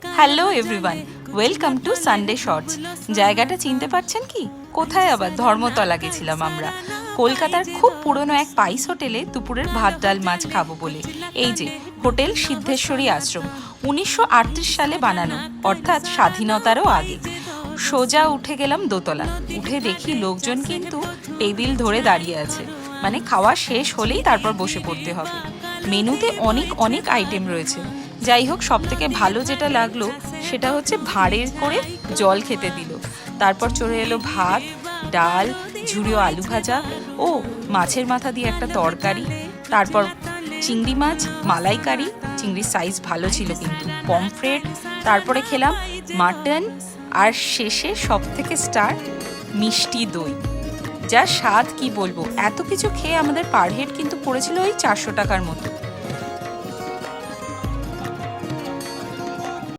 Hello everyone, welcome to Sunday shorts. জায়গাটা চিনতে পারছেন কি? কোথায় আবার? ধর্মতলা গেছিলাম আমরা। কলকাতার খুব পুরনো এক পাইস হোটেলে দুপুরের ভাত ডাল মাছ খাবো বলে। এই যে হোটেল সিদ্ধেশ্বরী আশ্রম, 1938 সালে বানানো, অর্থাৎ স্বাধীনতারও আগে। সোজা উঠে গেলাম দোতলা। উঠে দেখি লোকজন কিন্তু টেবিল ধরে দাঁড়িয়ে আছে, মানে খাওয়া শেষ হলেই তারপর বসে পড়তে হবে। মেনুতে অনেক অনেক আইটেম রয়েছে। যাই হোক, সব থেকে ভালো যেটা লাগলো সেটা হচ্ছে ভাঁড়ের করে জল খেতে দিল। তারপর চলে এলো ভাত, ডাল, ঝুরিও আলু ভাজা ও মাছের মাথা দিয়ে একটা তরকারি, তারপর চিংড়ি মাছ মালাইকারি, চিংড়ির সাইজ ভালো ছিল কিন্তু, পমফ্রেট, তারপরে খেলাম মাটন, আর শেষে সব থেকে স্টার মিষ্টি দই। যা স্বাদ কি বলবো! এত কিছু খেয়ে আমাদের পার হেড কিন্তু পড়েছিল ওই 400 টাকার মতো।